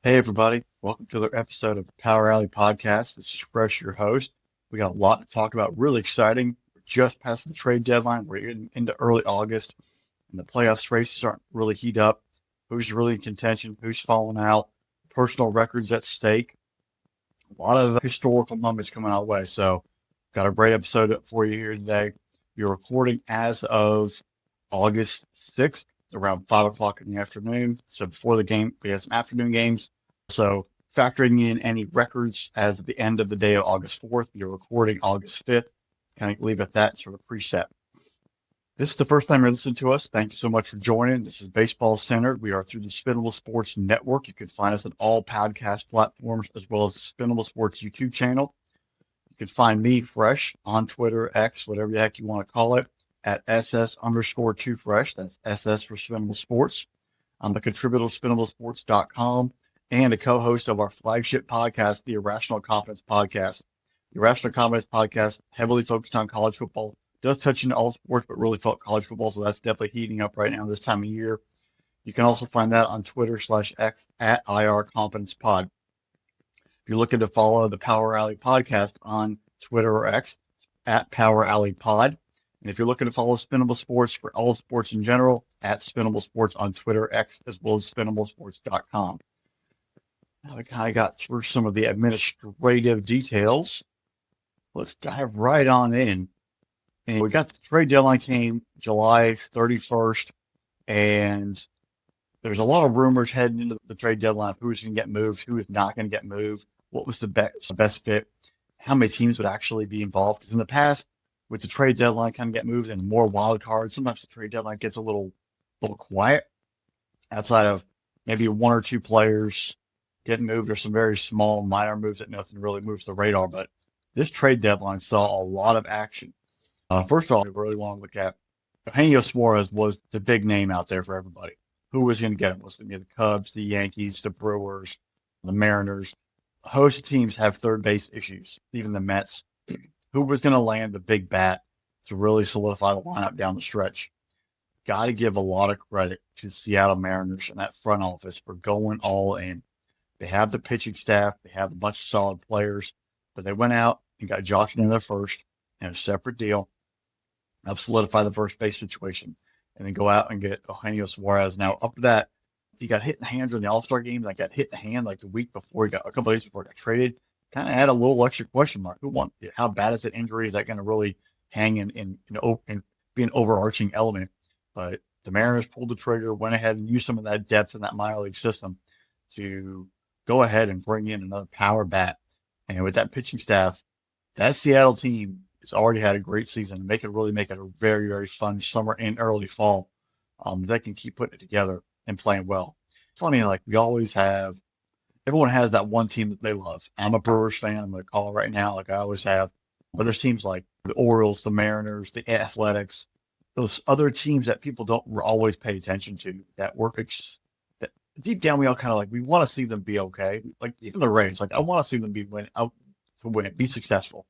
Hey everybody, welcome to another episode of the Power Alley Podcast. This is Fresh, your host. We got a lot to talk about, really exciting. We're just past the trade deadline. We're into early August, and the playoffs races starting to really heat up. Who's really in contention? Who's falling out? Personal records at stake. A lot of historical moments coming our way. So, got a great episode for you here today. We're recording as of August 6th, around 5 o'clock in the afternoon. So, before the game, we have some afternoon games. So, factoring in any records as of the end of the day of August 4th, you're recording August 5th. Kind of leave it at that sort of preset. This is the first time you're listening to us. Thank you so much for joining. This is Baseball Centered. We are through the Spinnable Sports Network. You can find us on all podcast platforms as well as the Spinnable Sports YouTube channel. You can find me, Fresh, on Twitter, X, whatever the heck you want to call it, at SS_2Fresh. That's SS for Spinnable Sports. I'm the contributor to SpinnableSports.com and a co-host of our flagship podcast, the Irrational Confidence Podcast. The Irrational Confidence Podcast, heavily focused on college football, does touch into all sports, but really talk college football, so that's definitely heating up right now this time of year. You can also find that on Twitter/X at IR Confidence Pod. If you're looking to follow the Power Alley Podcast on Twitter or X, at Power Alley Pod. And if you're looking to follow Spinnable Sports for all sports in general, at Spinnable Sports on Twitter, X, as well as SpinnableSports.com. Now we kind of got through some of the administrative details. Let's dive right on in. And we got the trade deadline came July 31st, and there's a lot of rumors heading into the trade deadline. Who's going to get moved? Who is not going to get moved? What was the best fit? How many teams would actually be involved? Because in the past, with the trade deadline kind of get moved and more wild cards, sometimes the trade deadline gets a little quiet outside of maybe one or two players getting moved or some very small minor moves that nothing really moves the radar. But this trade deadline saw a lot of action. First of all, we really want to look at Eugenio Suarez was the big name out there for everybody. Who was going to get him? Was it going to be the Cubs, the Yankees, the Brewers, the Mariners? A host of teams have third base issues, even the Mets. Who was going to land the big bat to really solidify the lineup down the stretch? Got to give a lot of credit to Seattle Mariners and that front office for going all in. They have the pitching staff. They have a bunch of solid players, but they went out and got Josh in there first in a separate deal. Help solidify the first base situation, and then go out and get Eugenio Suarez. Now, up to that, he got hit in the hands during the All-Star game. Like got hit in the hand like the week before a couple of days before he got traded. Kind of had a little extra question mark. How bad is that injury? Is that going to really hang and be an overarching element? But the Mariners pulled the trigger, went ahead and used some of that depth in that minor league system to go ahead and bring in another power bat. And with that pitching staff, that Seattle team has already had a great season. They could really make it a very, very fun summer and early fall. They can keep putting it together and playing well. It's funny, like we always have, everyone has that one team that they love. I'm a Brewers fan. I'm going to call it right now, like I always have. But there's teams like the Orioles, the Mariners, the Athletics, those other teams that people don't always pay attention to that that deep down we all kind of like, we want to see them be okay. Like even the Rays, like I want to see them be be successful.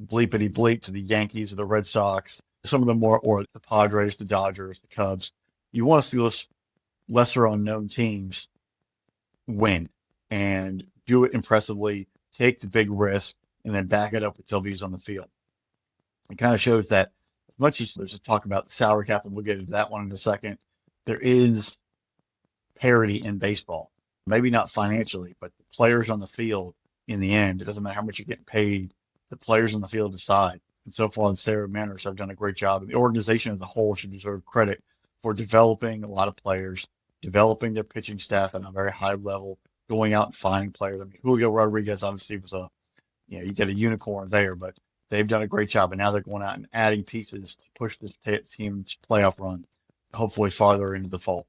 Bleepity bleep to the Yankees or the Red Sox, some of the or the Padres, the Dodgers, the Cubs. You want to see those lesser unknown teams win and do it impressively, take the big risk, and then back it up with W's on the field. It kind of shows that as much as there's a talk about the salary cap, and we'll get into that one in a second, there is parity in baseball. Maybe not financially, but the players on the field in the end, it doesn't matter how much you're getting paid, the players on the field decide. And so far, the Seattle Mariners have done a great job. The organization as a whole should deserve credit for developing a lot of players, developing their pitching staff at a very high level, going out and finding players. I mean, Julio Rodriguez obviously was you get a unicorn there, but they've done a great job. And now they're going out and adding pieces to push this team's playoff run, hopefully farther into the fall.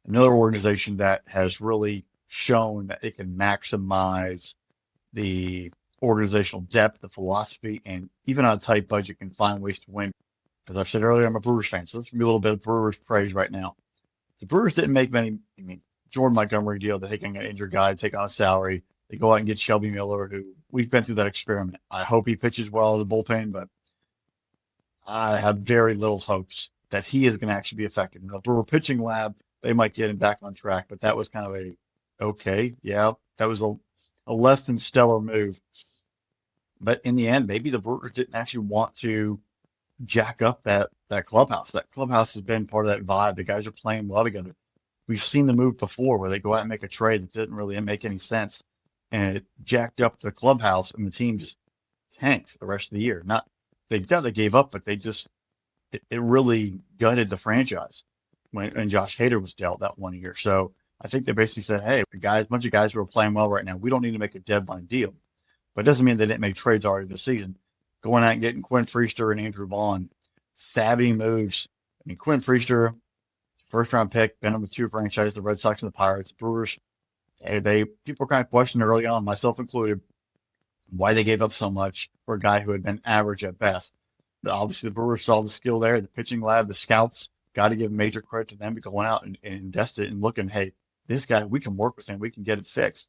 Another organization that has really shown that it can maximize the organizational depth, the philosophy, and even on a tight budget can find ways to win. As I said earlier, I'm a Brewers fan, so this is going to be a little bit of Brewers praise right now. The Brewers didn't make many, Jordan Montgomery deal that they can get an injured guy, take on a salary. They go out and get Shelby Miller, who we've been through that experiment. I hope he pitches well in the bullpen, but I have very little hopes that he is going to actually be effective. In the Brewer pitching lab, they might get him back on track, but that was kind of okay, yeah, that was a less than stellar move. But in the end, maybe the Brewers didn't actually want to jack up that clubhouse. That clubhouse has been part of that vibe. The guys are playing well together. We've seen the move before where they go out and make a trade that didn't really make any sense, and it jacked up the clubhouse, and the team just tanked the rest of the year. Not they gave up, but it really gutted the franchise when Josh Hader was dealt that 1 year. So I think they basically said, hey, a bunch of guys who are playing well right now, we don't need to make a deadline deal. But it doesn't mean they didn't make trades already this season. Going out and getting Quinn Freester and Andrew Vaughn, savvy moves. I mean, Quinn Freester, first round pick, been on the two franchises, the Red Sox and the Pirates, Brewers. People were kind of questioning early on, myself included, why they gave up so much for a guy who had been average at best. Obviously, the Brewers saw the skill there, the pitching lab, the scouts. Got to give major credit to them for going out and invested and looking, hey, this guy, we can work with him. We can get it fixed.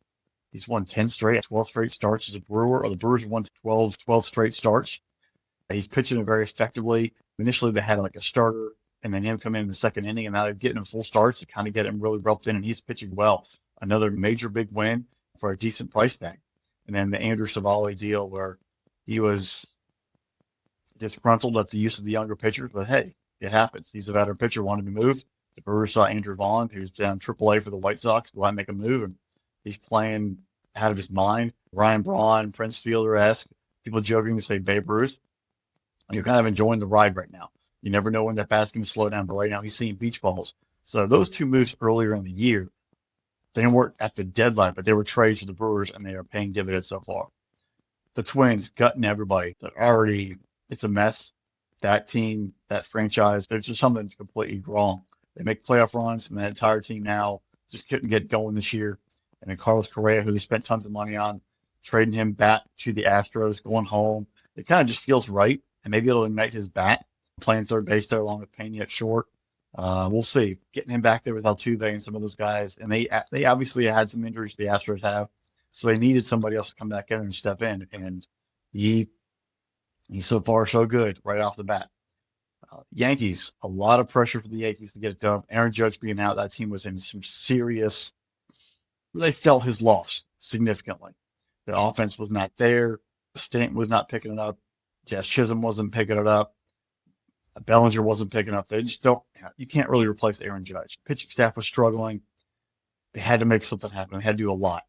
He's won 10 straight, 12 straight starts as a Brewer, or the Brewers have won 12 straight starts. He's pitching it very effectively. Initially, they had like a starter and then him come in the second inning, and now they're getting him full starts to kind of get him really roped in, and he's pitching well. Another major big win for a decent price tag. And then the Andrew Savali deal where he was disgruntled at the use of the younger pitchers, but hey, it happens. He's a veteran pitcher, wanted to be moved. The Brewers saw Andrew Vaughn, who's down AAA for the White Sox, go out and make a move, and he's playing out of his mind. Ryan Braun, Prince Fielder-esque. People joking to say Babe Ruth. You're kind of enjoying the ride right now. You never know when that bat's going to slow down, but right now he's seeing beach balls. So those two moves earlier in the year, they didn't work at the deadline, but they were trades for the Brewers, and they are paying dividends so far. The Twins gutting everybody. They're already, it's a mess. That team, that franchise, there's just something completely wrong. They make playoff runs, and that entire team now just couldn't get going this year. And then Carlos Correa, who they spent tons of money on, trading him back to the Astros, going home. It kind of just feels right, and maybe it'll ignite his bat, playing third base there along with Pena at short. We'll see. Getting him back there with Altuve and some of those guys. And they obviously had some injuries the Astros have, so they needed somebody else to come back in and step in. And he's so far so good right off the bat. Yankees, a lot of pressure for the Yankees to get it done. Aaron Judge being out, that team was in some serious – they felt his loss significantly. The offense was not there. Stanton was not picking it up. Jazz Chisholm wasn't picking it up. Bellinger wasn't picking up. They just don't – you can't really replace Aaron Judge. Pitching staff was struggling. They had to make something happen. They had to do a lot.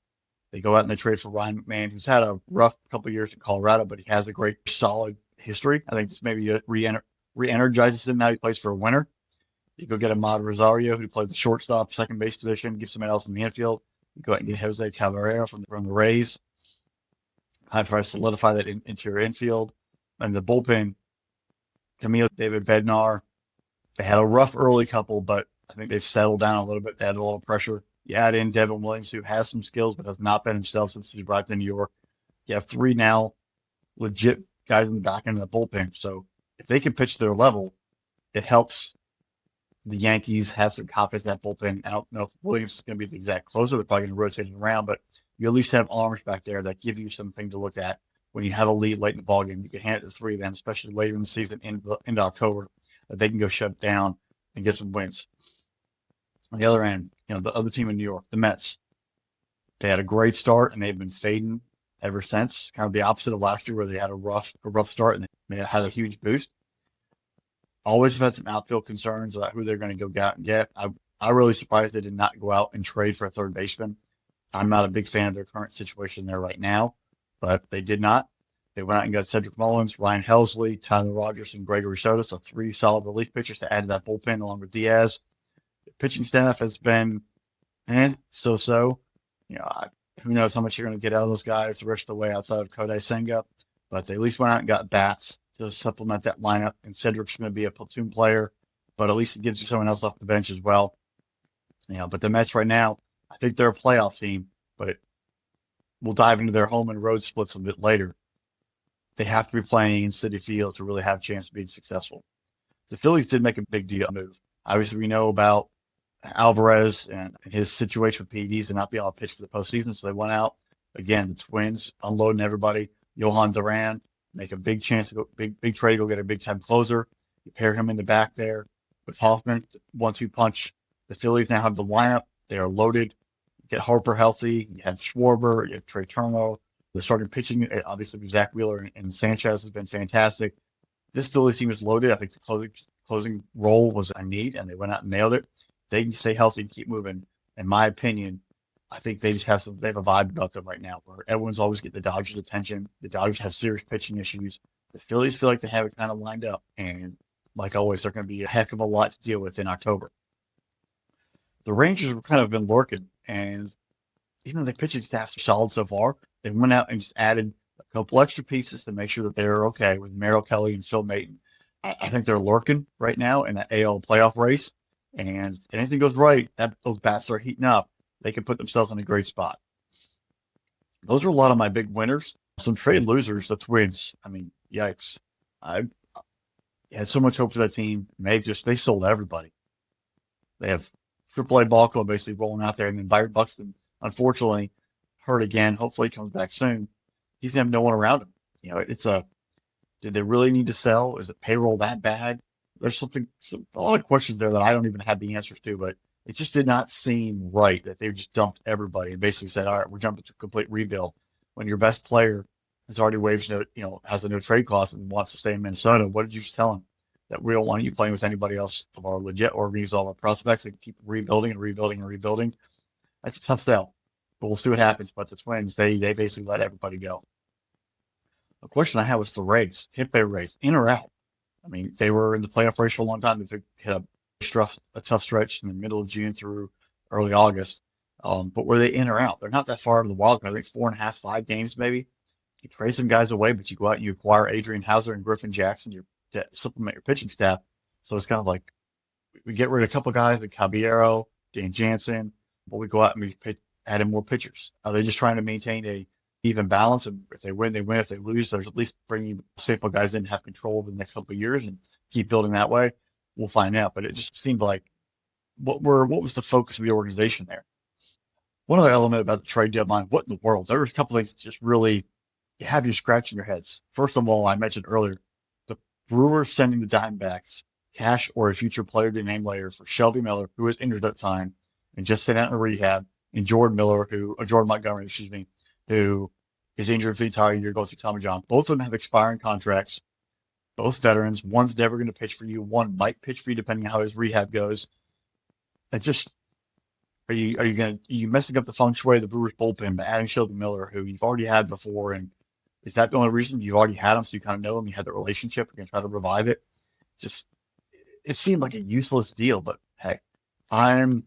They go out and they trade for Ryan McMahon, who's had a rough couple of years in Colorado, but he has a great, solid history. I think this maybe re-energizes him now. He plays for a winner. You go get Ahmad Rosario, who plays the shortstop, second base position, get somebody else in the infield. You go out and get Jose Cabrera from the Rays. Kind of try to solidify that interior infield. And the bullpen, Camille, David Bednar, they had a rough early couple, but I think they've settled down a little bit. They had a little pressure. You add in Devin Williams, who has some skills, but has not been himself since he arrived in New York. You have three now legit guys in the back end of the bullpen. So if they can pitch to their level, it helps the Yankees have some confidence in that bullpen. I don't know if Williams is going to be the exact closer. They're probably going to rotate it around, but you at least have arms back there that give you something to look at when you have a lead late in the ballgame. You can hand it to three of them, especially later in the season into October, that they can go shut down and get some wins. On the other end, the other team in New York, the Mets, they had a great start and they've been fading ever since. Kind of the opposite of last year, where they had a rough start and they had a huge boost. Always have had some outfield concerns about who they're going to go out and get. I'm really surprised they did not go out and trade for a third baseman. I'm not a big fan of their current situation there right now, but they did not. They went out and got Cedric Mullins, Ryan Helsley, Tyler Rogers, and Gregory Soto. So three solid relief pitchers to add to that bullpen along with Diaz. The pitching staff has been so-so. Who knows how much you're going to get out of those guys the rest of the way outside of Kodai Senga, but they at least went out and got bats to supplement that lineup. And Cedric's going to be a platoon player, but at least it gives you someone else off the bench as well. But the Mets right now, I think they're a playoff team, but we'll dive into their home and road splits a bit later. They have to be playing in Citi Field to really have a chance of being successful. The Phillies did make a big deal move. Obviously, we know about Alvarez and his situation with PEDs and not being able to pitch for the postseason, so they went out. Again, the Twins unloading everybody. Johan Duran, make a big chance to go, big trade, go get a big-time closer. You pair him in the back there with Hoffman, 1-2 punch. The Phillies now have the lineup. They are loaded. get Harper healthy. You had Schwarber, you had Trey Turner. The starting pitching, obviously, Zach Wheeler and Sanchez has been fantastic. This Phillies team is loaded. I think the closing role was a need, and they went out and nailed it. They can stay healthy and keep moving. In my opinion, I think they just have they have a vibe about them right now where everyone's always getting the Dodgers' attention. The Dodgers have serious pitching issues. The Phillies feel like they have it kind of lined up, and like always, they're going to be a heck of a lot to deal with in October. The Rangers have kind of been lurking, and even though the pitching staff's solid so far, they went out and just added a couple extra pieces to make sure that they're okay with Merrill Kelly and Phil Maton. I think they're lurking right now in that AL playoff race, and if anything goes right, those bats start heating up, they can put themselves in a great spot. Those are a lot of my big winners. Some trade losers, the Twins. I mean, yikes. I had so much hope for that team. They sold everybody. They have AAA ball club basically rolling out there, and then Byron Buxton, unfortunately, hurt again. Hopefully he comes back soon. He's going to have no one around him. Did they really need to sell? Is the payroll that bad? There's a lot of questions there that I don't even have the answers to, but it just did not seem right that they just dumped everybody and basically said, all right, we're jumping to a complete rebuild. When your best player has already waived, has a no trade clause and wants to stay in Minnesota, what did you just tell him? That we don't want you playing with anybody else of our legit or use all our prospects and keep rebuilding and rebuilding and rebuilding. That's a tough sell, but we'll see what happens. But the Twins, they basically let everybody go. The question I had was the Rays, hit by Rays, in or out? I mean, they were in the playoff race for a long time. They hit a tough stretch in the middle of June through early August. But were they in or out? They're not that far out of the wild card. I think 4.5, 5 games maybe. You trade some guys away, but you go out and you acquire Adrian Hauser and Griffin Jackson to supplement your pitching staff. So it's kind of like we get rid of a couple of guys like Caballero, Dan Jansen, but we go out and we add in more pitchers. Are they just trying to maintain a even balance? And if they win, they win. If they lose, there's at least bringing staple guys in to have control over the next couple of years and keep building that way. We'll find out. But it just seemed like what was the focus of the organization there? One other element about the trade deadline, what in the world? There were a couple of things that just really have you scratching your heads. First of all, I mentioned earlier, the Brewers sending the Diamondbacks cash or a future player to name later for Shelby Miller, who was injured at that time and just sent out in rehab, and Jordan Montgomery, who is injured for the entire year, goes to Tommy John. Both of them have expiring contracts, both veterans. One's never going to pitch for you. One might pitch for you depending on how his rehab goes. Are you messing up the feng shui of the Brewers bullpen by adding Shelby Miller, who you've already had before? And is that the only reason you've already had him? So you kind of know him, you had the relationship, you're going to try to revive it. It seemed like a useless deal, but hey, I'm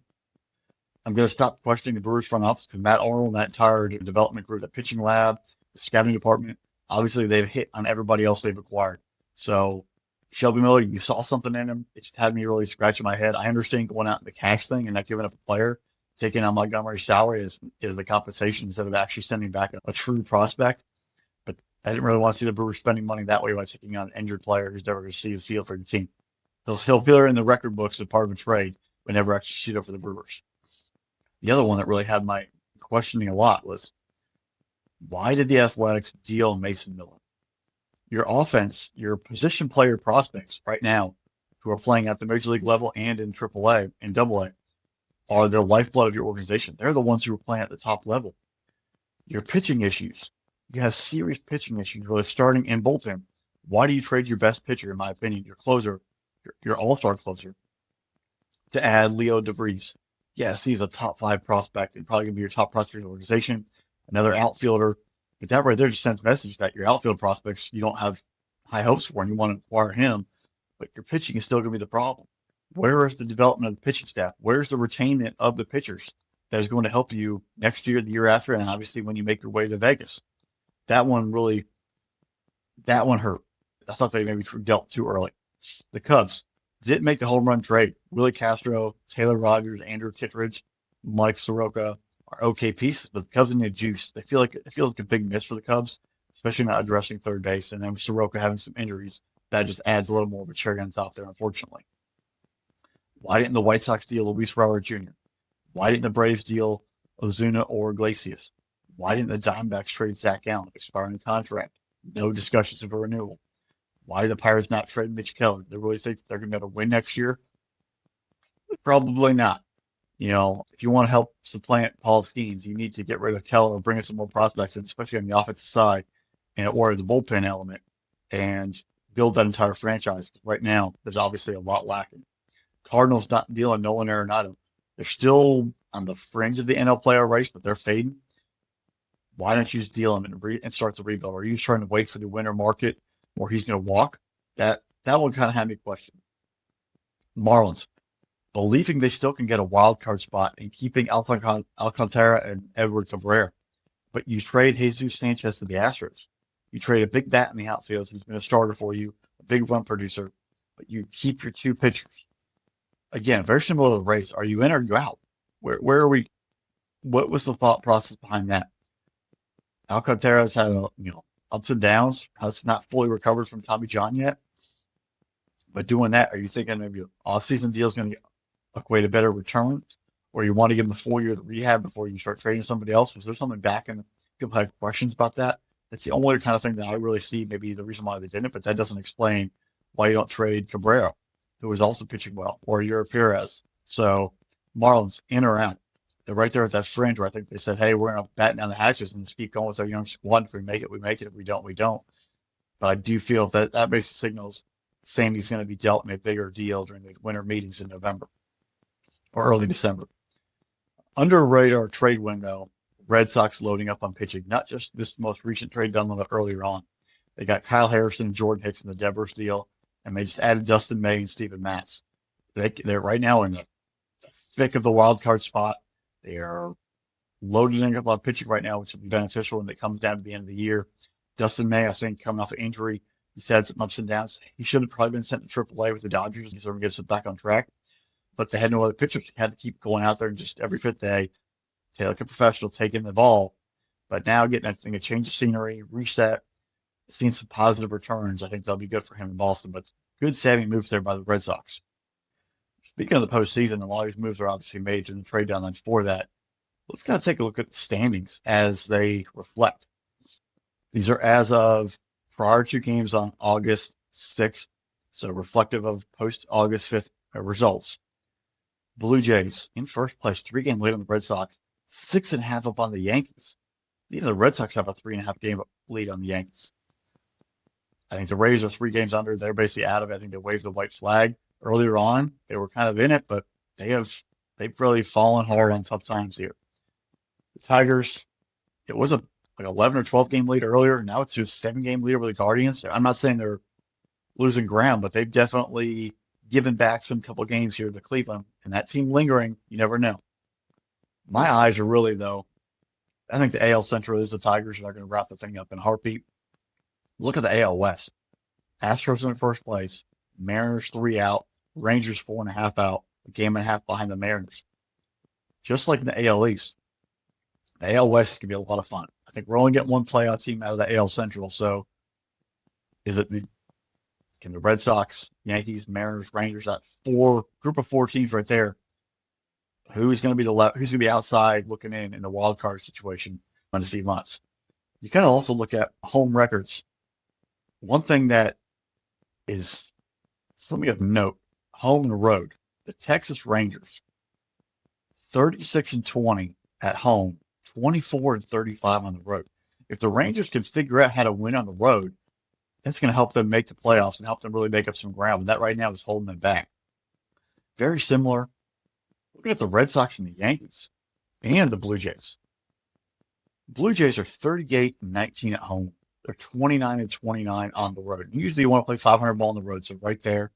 going to stop questioning the Brewers front office because Matt Arnold and that entire development group, the pitching lab, the scouting department, obviously they've hit on everybody else they've acquired. So Shelby Miller, you saw something in him. It just had me really scratching my head. I understand going out in the cash thing and not giving up a player, taking on Montgomery's salary is the compensation instead of actually sending back a true prospect. But I didn't really want to see the Brewers spending money that way by taking on an injured player who's never going to see the field for the team. He'll figure in the record books as part of a trade, but never actually shoot up for the Brewers. The other one that really had my questioning a lot was, why did the Athletics deal Mason Miller? Your offense, your position player prospects right now who are playing at the major league level and in AAA and AA are the lifeblood of your organization. They're the ones who are playing at the top level. Your pitching issues, you have serious pitching issues with starting and bullpen. Why do you trade your best pitcher, in my opinion, your closer, your all-star closer, to add Leo DeVries? Yes, he's a top 5 prospect and probably going to be your top prospect in the organization. Another outfielder. But that right there just sends a message that your outfield prospects, you don't have high hopes for and you want to acquire him, but your pitching is still going to be the problem. Where is the development of the pitching staff? Where's the retainment of the pitchers that is going to help you next year, the year after, and obviously when you make your way to Vegas? That one hurt. I thought they maybe dealt too early. The Cubs didn't make the home run trade. Willie Castro, Taylor Rogers, Andrew Kittredge, Mike Soroka are okay pieces, but the Cubs need juice. It feels like a big miss for the Cubs, especially not addressing third base. And then with Soroka having some injuries, that just adds a little more of a cherry on top there, unfortunately. Why didn't the White Sox deal Luis Robert Jr.? Why didn't the Braves deal Ozuna or Iglesias? Why didn't the Diamondbacks trade Zach Allen, expiring his contract? No discussions of a renewal. Why did the Pirates not trade Mitch Keller? They really think they're going to be able to win next year? Probably not. If you want to help supplant Paul Skeens, you need to get rid of Keller or bring in some more prospects, and especially on the offensive side, or the bullpen element, and build that entire franchise. Right now, there's obviously a lot lacking. Cardinals not dealing Nolan Arenado. They're still on the fringe of the NL player race, but they're fading. Why don't you just deal him and start the rebuild? Are you trying to wait for the winter market where he's going to walk? That one kind of had me question. Marlins, believing they still can get a wild card spot and keeping Alcantara and Edward Cabrera, but you trade Jesus Sanchez to the Astros. You trade a big bat in the outfield who's been a starter for you, a big run producer, but you keep your two pitchers. Again, very similar to the race. Are you in or are you out? Where are we? What was the thought process behind that? Alcantara's had ups and downs. Has not fully recovered from Tommy John yet. But doing that, are you thinking maybe an off-season deal is going to equate a better return, or you want to give them the 4 years of rehab before you start trading somebody else? Was there something back? And people had questions about that. That's the only kind of thing that I really see. Maybe the reason why they didn't, but that doesn't explain why you don't trade Cabrera, who was also pitching well, or Yuri Perez. So Marlins in or out. They're right there at that fringe where I think they said, hey, we're going to batten down the hatches and just keep going with our young squad. If we make it, we make it. If we don't, we don't. But I do feel that basically signals Sammy's going to be dealt in a bigger deal during the winter meetings in November or early December. Under radar trade window, Red Sox loading up on pitching, not just this most recent trade done a little earlier on. They got Kyle Harrison and Jordan Hicks in the Devers deal, and they just added Dustin May and Steven Matz. They're right now in the thick of the wild card spot. They are loading up on pitching right now, which will be beneficial when it comes down to the end of the year. Dustin May, I think, coming off an injury, he's had some ups and downs. He should have probably been sent to AAA with the Dodgers. He sort of gets it back on track. But they had no other pitchers. They had to keep going out there and just every fifth day, like a professional, taking the ball. But now getting that thing, a change of scenery, reset, seeing some positive returns. I think that'll be good for him in Boston. But good savvy moves there by the Red Sox. Speaking of the postseason, a lot of these moves are obviously made during the trade deadlines for that. Let's kind of take a look at the standings as they reflect. These are as of prior to games on August 6th, so reflective of post-August 5th results. Blue Jays in first place, 3-game lead on the Red Sox, 6.5 up on the Yankees. Even the Red Sox have a 3.5 game lead on the Yankees. I think the Rays are 3 games under. They're basically out of it. I think they waved the white flag earlier on. They were kind of in it, but they've really fallen hard on tough times here. The Tigers, it was like 11 or 12 game lead earlier. Now it's just 7-game lead over the Guardians. I'm not saying they're losing ground, but they've definitely given back some couple games here to Cleveland. And that team lingering, you never know. My eyes are really, though, I think the AL Central is the Tigers. They're going to wrap the thing up in a heartbeat. Look at the AL West. Astros in first place. Mariners 3 out. Rangers 4.5 out. A game and a half behind the Mariners. Just like in the AL East. The AL West can be a lot of fun. I think we're only getting one playoff team out of the AL Central. So can the Red Sox, Yankees, Mariners, Rangers, that group of 4 teams right there, who's going to be outside looking in the wild card situation in a few months? You kind of also look at home records. One thing that is something of note, home and road, the Texas Rangers, 36-20 at home, 24-35 on the road. If the Rangers can figure out how to win on the road, that's going to help them make the playoffs and help them really make up some ground. And that right now is holding them back. Very similar. Look at the Red Sox and the Yankees and the Blue Jays. Blue Jays are 38-19 at home. They're 29-29 on the road. Usually you want to play 500 ball on the road, so right there,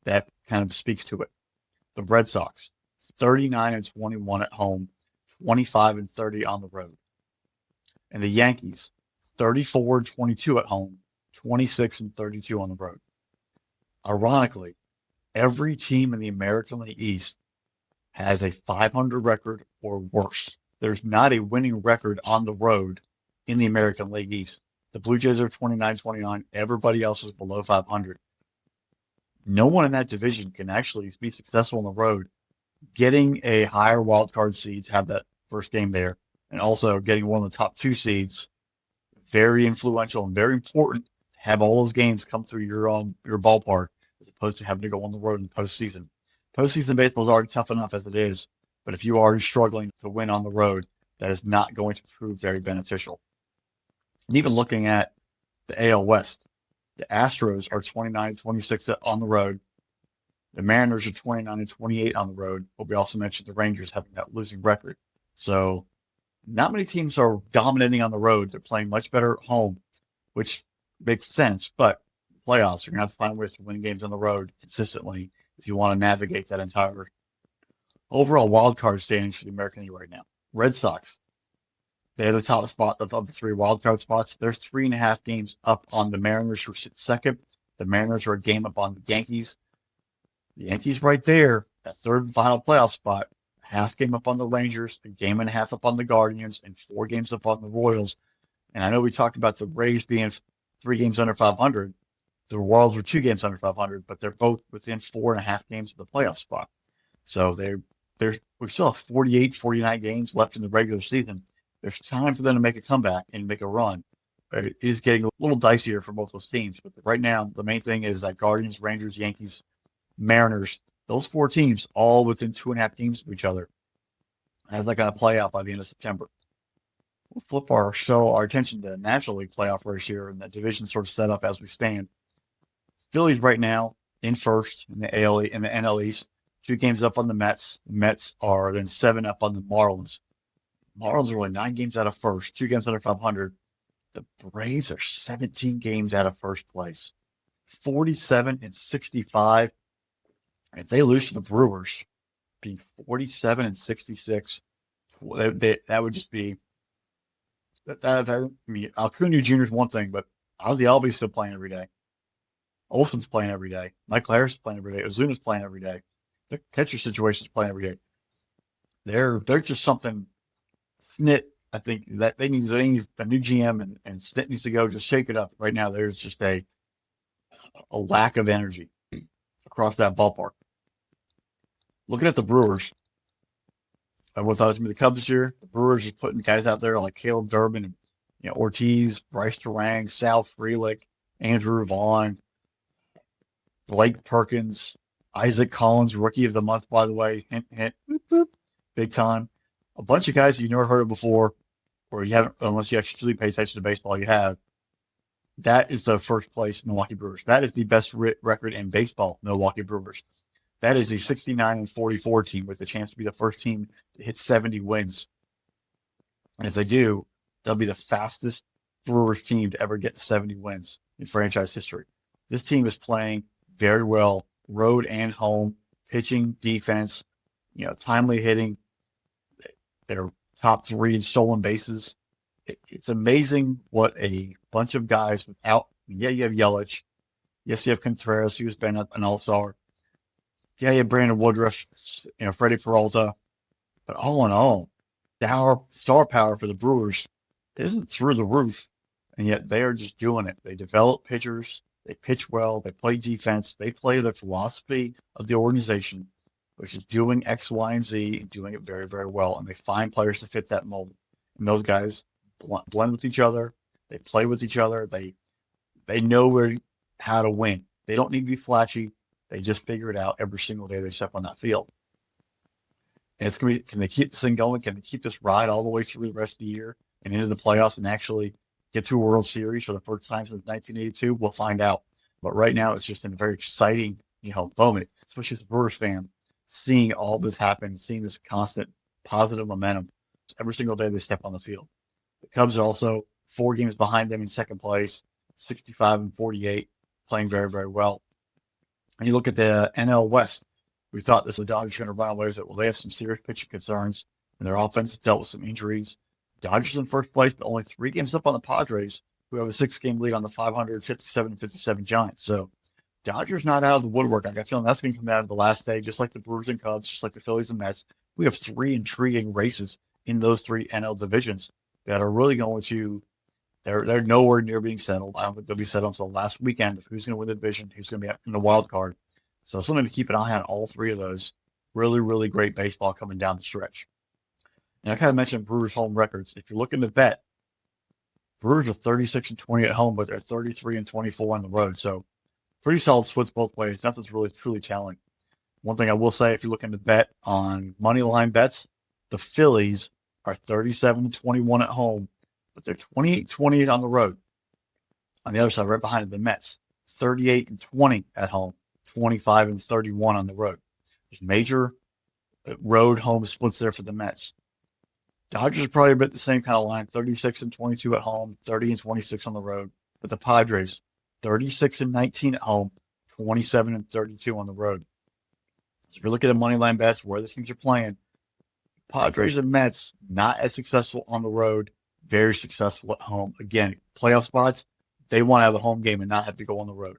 that kind of speaks to it. The Red Sox, 39-21 at home, 25-30 on the road. And the Yankees, 34-22 at home, 26-32 on the road. Ironically, every team in the American League East has a 500 record or worse. There's not a winning record on the road in the American League East. The Blue Jays are 29-29. Everybody else is below 500. No one in that division can actually be successful on the road. Getting a higher wild card seed to have that first game there, and also getting one of the top 2 seeds, very influential and very important to have all those games come through your ballpark as opposed to having to go on the road in the postseason. Postseason baseball is already tough enough as it is. But if you are struggling to win on the road, that is not going to prove very beneficial. And even looking at the AL West, the Astros are 29-26 on the road. The Mariners are 29-28 on the road, but we also mentioned the Rangers having that losing record. So not many teams are dominating on the road. They're playing much better at home, which makes sense. But playoffs, you're going to have to find ways to win games on the road consistently if you want to navigate that entire overall wild card standings for the American League right now. Red Sox, they have the top spot of the three wild card spots. They're 3.5 games up on the Mariners, who sit second. The Mariners are a game up on the Yankees. The Yankees right there, that third and final playoff spot, half game up on the Rangers, a game and a half up on the Guardians, and 4 games up on the Royals. And I know we talked about the Rays being 3 games under 500. The Royals were 2 games under 500, but they're both within 4.5 games of the playoff spot. So we still have 48, 49 games left in the regular season. There's time for them to make a comeback and make a run. But it is getting a little dicier for both those teams. But right now, the main thing is that Guardians, Rangers, Yankees, Mariners, those 4 teams all within 2.5 games of each other. How's that going to play out by the end of September? We'll flip our attention to the National League playoff race here, and the division sort of set up as we stand. Phillies right now in first in the NL East, 2 games up on the Mets. The Mets are then 7 up on the Marlins. Marlins are only 9 games out of first, 2 games under 500. The Braves are 17 games out of first place, 47-65. If they lose to the Brewers, being 47-66, that would just be I mean, Acuna Jr. is one thing, but Ozzie Albies still playing every day. Olson's playing every day. Michael Harris is playing every day. Ozuna's playing every day. The catcher situation is playing every day. They're just something. Snit, I think that they need a new GM, and Snit needs to go just shake it up. Right now, there's just a lack of energy across that ballpark. Looking at the Brewers, I thought it was going to be the Cubs this year. The Brewers are putting guys out there like Caleb Durbin, and Ortiz, Bryce Terang, Sal Frelick, Andrew Vaughn, Blake Perkins, Isaac Collins, Rookie of the Month, by the way. Hint, hint, boop, boop, big time. A bunch of guys that you never heard of before, or you haven't, unless you actually pay attention to baseball, you have. That is the first place Milwaukee Brewers. That is the best record in baseball, Milwaukee Brewers. That is a 69-44 team with a chance to be the first team to hit 70 wins. And if they do, they'll be the fastest Brewers team to ever get 70 wins in franchise history. This team is playing very well, road and home, pitching, defense, timely hitting. They're top 3 in stolen bases. It's amazing what a bunch of guys without. Yeah, you have Yelich. Yes, you have Contreras, who's been an all-star. Yeah, you have Brandon Woodruff, Freddie Peralta. But all in all, star power for the Brewers isn't through the roof, and yet they are just doing it. They develop pitchers. They pitch well. They play defense. They play the philosophy of the organization, which is doing X, Y, and Z and doing it very, very well. And they find players to fit that mold. And those guys blend with each other. They play with each other. They know how to win. They don't need to be flashy. They just figure it out every single day they step on that field. And it's going to be, can they keep this thing going? Can they keep this ride all the way through the rest of the year and into the playoffs and actually get to a World Series for the first time since 1982? We'll find out. But right now, it's just a very exciting, moment, especially as a Brewers fan, seeing all this happen, seeing this constant positive momentum every single day they step on the field. The Cubs are also 4 games behind them in second place, 65-48, playing very, very well. And you look at the NL West, we thought the Dodgers were going to run away with it. Well, they have some serious pitching concerns, and their offense has dealt with some injuries. Dodgers in first place, but only 3 games up on the Padres, who have a 6-game lead on the 557-57 Giants. So Dodgers not out of the woodwork. I got a feeling that's going to come out of the last day, just like the Brewers and Cubs, just like the Phillies and Mets. We have 3 intriguing races in those 3 NL divisions that are really going to they're nowhere near being settled. I don't think they'll be settled until the last weekend of who's going to win the division, who's going to be in the wild card. So something to keep an eye on all 3 of those. Really, really great baseball coming down the stretch. And I kind of mentioned Brewers' home records. If you're looking to bet, Brewers are 36-20 at home, but they're 33-24 on the road. So pretty solid splits both ways. Nothing's really truly telling. One thing I will say, if you're looking to bet on money line bets, the Phillies are 37-21 at home, but they're 28-28 on the road. On the other side, right behind the Mets, 38-20 at home, 25-31 on the road. There's major road home splits there for the Mets. Dodgers are probably a bit the same kind of line, 36-22 at home, 30-26 on the road. But the Padres, 36-19 at home, 27-32 on the road. So if you're looking at money line bets, where the teams are playing, Padres and Mets, not as successful on the road, very successful at home. Again, playoff spots, they want to have a home game and not have to go on the road.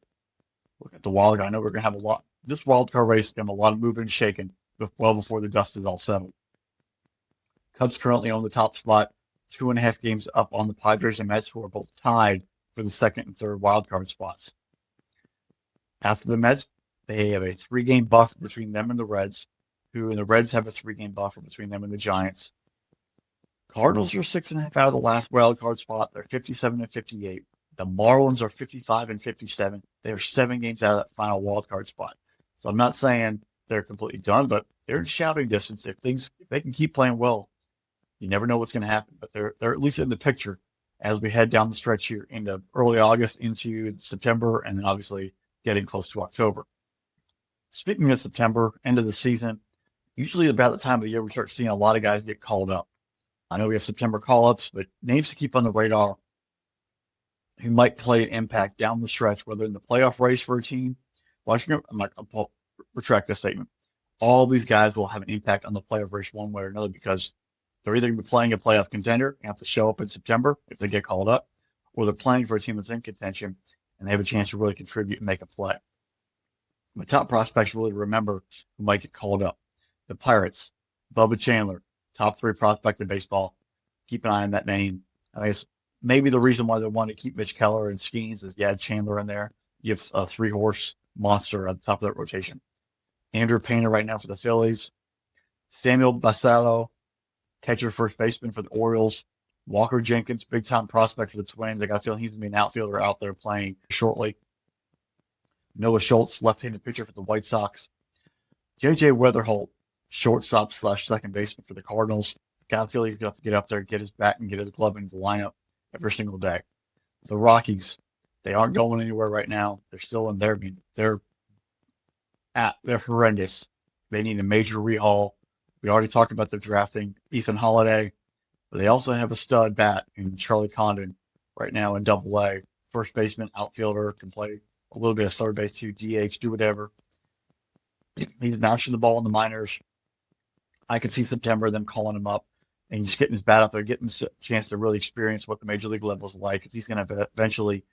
Look at the wild card. I know we're going to have a lot. This wild card race is going to have a lot of moving and shaking well before the dust is all settled. Cubs currently on the top spot, 2.5 games up on the Padres and Mets, who are both tied for the second and third wild card spots. After the Mets, they have a 3-game buffer between them and the Reds, and the Reds have a 3-game buffer between them and the Giants. Cardinals are 6.5 out of the last wild card spot. They're 57-58. The Marlins are 55-57. They're 7 games out of that final wild card spot. So I'm not saying they're completely done, but they're in shouting distance. If they can keep playing well, you never know what's going to happen. But they're at least in the picture as we head down the stretch here into early August into September, and then obviously getting close to October. Speaking of September, end of the season, usually about the time of the year we start seeing a lot of guys get called up. I know we have September call-ups, but names to keep on the radar who might play an impact down the stretch, whether in the playoff race for a team. I'll retract this statement. All these guys will have an impact on the playoff race one way or another because they're either going to be playing a playoff contender and have to show up in September if they get called up, or they're playing for a team that's in contention and they have a chance to really contribute and make a play. My top prospects really remember who might get called up. The Pirates, Bubba Chandler, top 3 prospect in baseball. Keep an eye on that name. I guess maybe the reason why they want to keep Mitch Keller and Skeens is you add Chandler in there. You have a 3-horse monster at the top of that rotation. Andrew Painter right now for the Phillies. Samuel Basallo, catcher, first baseman for the Orioles. Walker Jenkins, big-time prospect for the Twins. I got a feeling he's going to be an outfielder out there playing shortly. Noah Schultz, left-handed pitcher for the White Sox. J.J. Weatherholt, shortstop / second baseman for the Cardinals. Got a feeling he's going to have to get up there, get his bat, and get his glove into the lineup every single day. The Rockies, they aren't going anywhere right now. They're still in there. They're horrendous. They need a major rehaul. We already talked about the drafting Ethan Holiday, but they also have a stud bat in Charlie Condon right now in Double-A. First baseman, outfielder, can play a little bit of third base too, DH, do whatever. He's mashing the ball in the minors. I could see September them calling him up and just getting his bat up there, getting a chance to really experience what the major league level is like, because he's going to eventually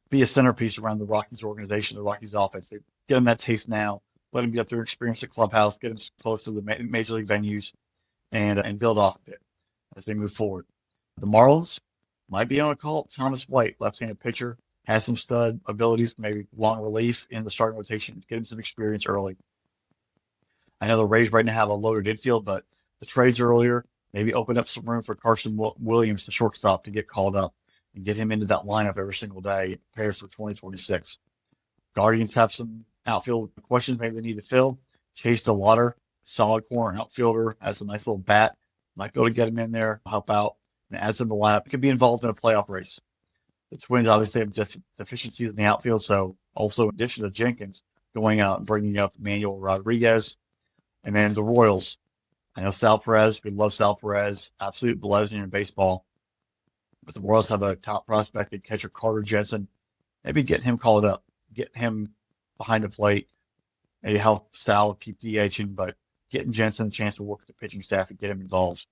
be a centerpiece around the Rockies organization, the Rockies offense. They get him that taste now, let him get up there, experience the clubhouse, get him close to the major league venues, and build off of it as they move forward. The Marlins might be on a call. Thomas White, left-handed pitcher, has some stud abilities, maybe long relief in the starting rotation, get him some experience early. I know the Rays right now have a loaded infield, but the trades earlier maybe open up some room for Carson Williams, the shortstop, to get called up and get him into that lineup every single day and prepare for 2026. Guardians have some outfield questions maybe they need to fill. Chase DeLauder, solid corner outfielder, has a nice little bat. Might be able to get him in there, help out, and add some to the lineup. Could be involved in a playoff race. The Twins obviously have deficiencies in the outfield, so also in addition to Jenkins, going out and bringing up Manuel Rodriguez. And then the Royals. I know Sal Perez. We love Sal Perez. Absolute legend in baseball. But the Royals have a top prospect at catcher, Carter Jensen. Maybe get him called up. Get him behind the plate. Maybe help Sal keep DHing, but getting Jensen a chance to work with the pitching staff and get him involved.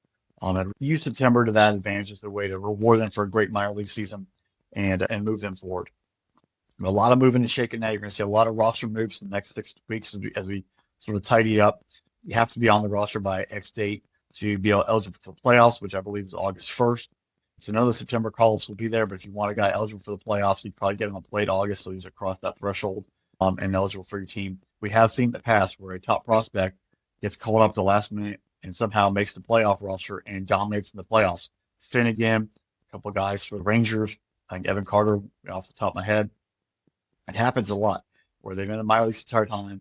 Use September to that advantage as a way to reward them for a great minor league season and move them forward. A lot of moving and shaking now. You're going to see a lot of roster moves in the next 6 weeks as we sort of tidy up. You have to be on the roster by X date to be eligible for the playoffs, which I believe is August 1st. So none of the September calls will be there, but if you want a guy eligible for the playoffs, you probably get him on late August, so he's across that threshold and eligible for your team. We have seen the past where a top prospect gets called up at the last minute and somehow makes the playoff roster and dominates in the playoffs. Finnegan, a couple of guys for the Rangers, I think Evan Carter off the top of my head. It happens a lot where they've been in the minor leagues the entire time.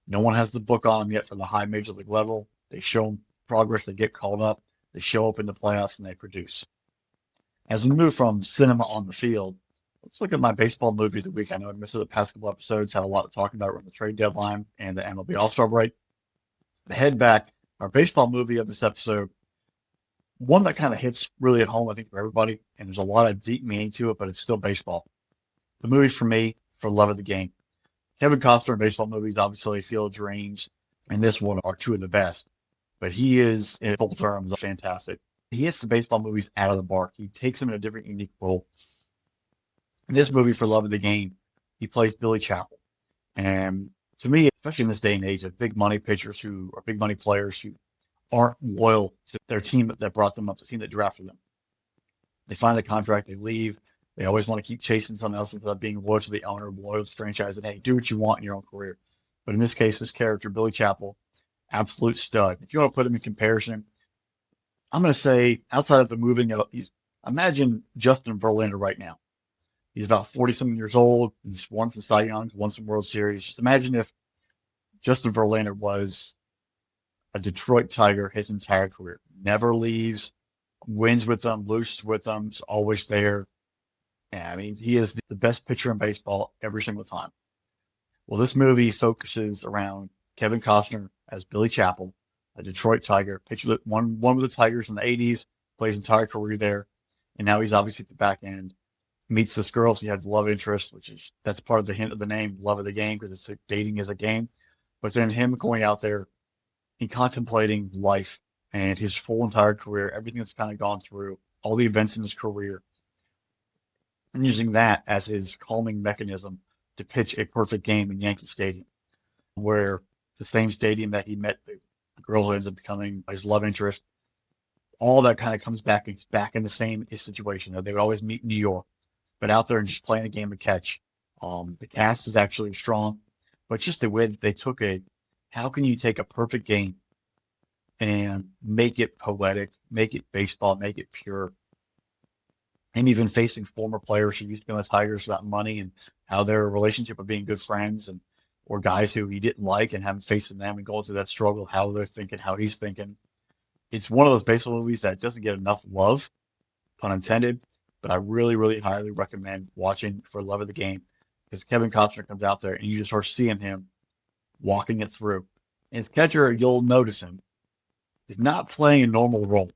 No one has the book on them yet for the high major league level. They show them progress, they get called up, they show up in the playoffs, and they produce. As we move from cinema on the field, let's look at my baseball movie of the week. I know I missed the past couple episodes, had a lot to talk about around the trade deadline and the MLB All-Star break. To head back, our baseball movie of this episode, one that kind of hits really at home, I think, for everybody, and there's a lot of deep meaning to it, but it's still baseball. The movie for me, for love of the game. Kevin Costner in baseball movies, obviously, Field of Dreams, and this one are two of the best. But he is, in full terms, fantastic. He hits the baseball movies out of the park. He takes them in a different, unique role. In this movie, for love of the game, he plays Billy Chapel. And to me, especially in this day and age of big money pitchers who are big money players who aren't loyal to their team that brought them up, the team that drafted them. They sign the contract, they leave. They always want to keep chasing something else instead of being loyal to the owner, loyal to the franchise, and hey, do what you want in your own career. But in this case, this character, Billy Chapel, absolute stud. If you want to put him in comparison, I'm going to say outside of the moving, imagine Justin Verlander right now. He's about 40-something years old. He's won some Cy Youngs, won some World Series. Just imagine if Justin Verlander was a Detroit Tiger his entire career. Never leaves, wins with them, loses with them, is always there. Yeah, I mean, he is the best pitcher in baseball every single time. Well, this movie focuses around Kevin Costner as Billy Chapel, a Detroit Tiger, pitcher that won with the Tigers in the 80s, plays his entire career there, and now he's obviously at the back end. Meets this girl, so he has love interest, that's part of the hint of the name, love of the game, because it's dating is a game. But then him going out there and contemplating life and his full entire career, everything that's kind of gone through, all the events in his career, and using that as his calming mechanism to pitch a perfect game in Yankee Stadium, where the same stadium that he met the girl who ends up becoming his love interest, all that kind of comes back. It's back in the same situation. They would always meet in New York, but out there and just playing a game of catch. The cast is actually strong, but just the way that they took it, how can you take a perfect game and make it poetic, make it baseball, make it pure? And even facing former players who used to be on the Tigers about money and how their relationship of being good friends, and or guys who he didn't like, and having facing them and going through that struggle, how they're thinking, how he's thinking. It's one of those baseball movies that doesn't get enough love, pun intended, but I really, really highly recommend watching for love of the game, because Kevin Costner comes out there and you just start seeing him walking it through. As catcher, you'll notice him is not playing a normal role.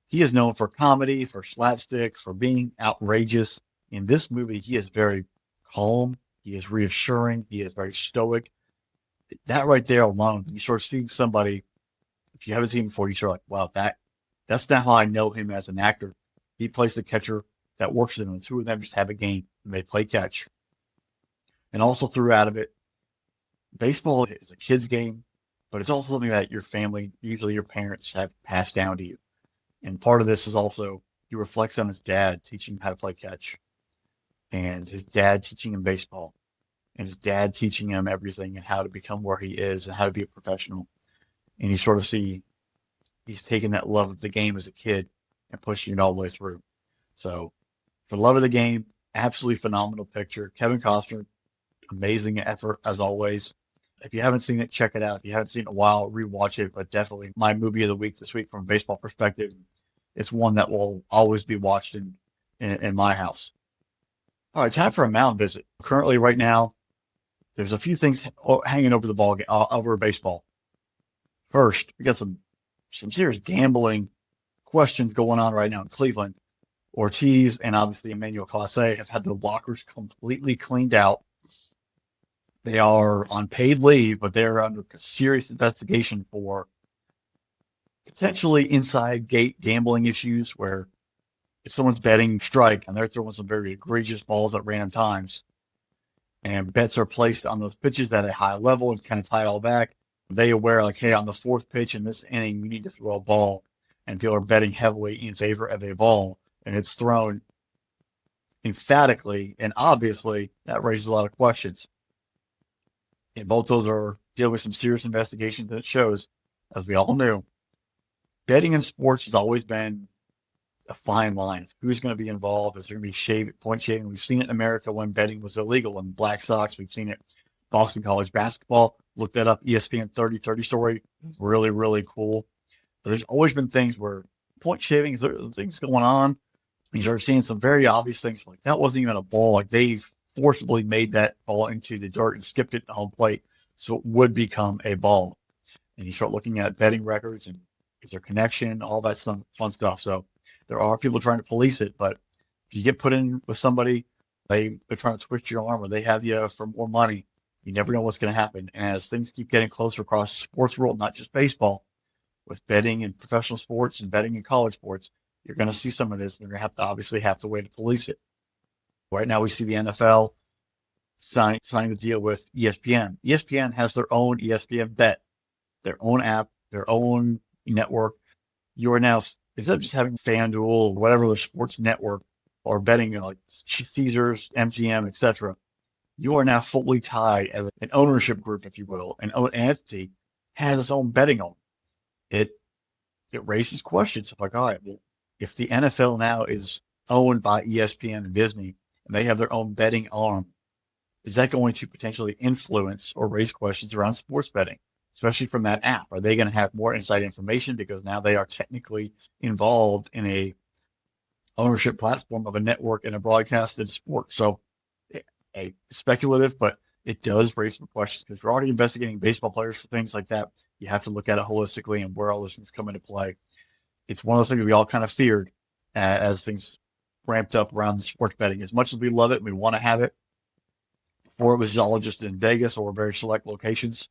He is known for comedy, for slapstick, for being outrageous. In this movie, he is very calm. He is reassuring. He is very stoic. That right there alone, you start seeing somebody, if you haven't seen him before, you start like, wow, that's not how I know him as an actor. He plays the catcher that works with him. The two of them just have a game, and they play catch. And also throughout of it, baseball is a kid's game, but it's also something that your family, usually your parents, have passed down to you. And part of this is also he reflects on his dad teaching him how to play catch, and his dad teaching him baseball, and his dad teaching him everything and how to become where he is and how to be a professional. And you sort of see he's taking that love of the game as a kid and pushing it all the way through. So for love of the game, absolutely phenomenal picture. Kevin Costner, amazing effort as always. If you haven't seen it, check it out. If you haven't seen it in a while, rewatch it. But definitely my movie of the week this week from a baseball perspective. It's one that will always be watched in my house. All right, time for a mound visit. Currently, right now, there's a few things hanging over the ball over baseball. First, we got some serious gambling questions going on right now in Cleveland. Ortiz and obviously Emmanuel Clase have had their lockers completely cleaned out. They are on paid leave, but they're under serious investigation for potentially inside gate gambling issues, where if someone's betting strike and they're throwing some very egregious balls at random times, and bets are placed on those pitches at a high level and kind of tie it all back, they aware like, hey, on the fourth pitch in this inning, we need to throw a ball, and people are betting heavily in favor of a ball, and it's thrown emphatically, and obviously that raises a lot of questions. And both those are dealing with some serious investigations that shows, as we all knew, betting in sports has always been a fine line. Who's going to be involved? Is there going to be point shaving? We've seen it in America when betting was illegal in Black Sox. We've seen it Boston College basketball. Look that up. ESPN 3030 story. Really, really cool. But there's always been things where point shavings, there are things going on. You start seeing some very obvious things like that wasn't even a ball. Like they forcibly made that ball into the dirt and skipped it to home plate so it would become a ball. And you start looking at betting records and is there connection, all that fun stuff. So there are people trying to police it, but if you get put in with somebody, they're trying to twist your arm or they have you for more money, you never know what's going to happen. And as things keep getting closer across the sports world, not just baseball, with betting in professional sports and betting in college sports, you're going to see some of this. And they're going to obviously have to wait to police it. Right now, we see the NFL signing the deal with ESPN. ESPN has their own ESPN Bet, their own app, their own network. You are now, instead of just having FanDuel or whatever the sports network or betting like Caesars, MGM, etc., you are now fully tied as an ownership group, if you will. An entity has its own betting on it. It raises questions of like, all right, well, if the NFL now is owned by ESPN and Disney and they have their own betting arm, is that going to potentially influence or raise questions around sports betting, especially from that app? Are they going to have more inside information because now they are technically involved in a ownership platform of a network and a broadcasted sport? So speculative, but it does raise some questions because we're already investigating baseball players for things like that. You have to look at it holistically and where all those things come into play. It's one of those things we all kind of feared as things ramped up around sports betting. As much as we love it, we want to have it. Before it was all just in Vegas or very select locations.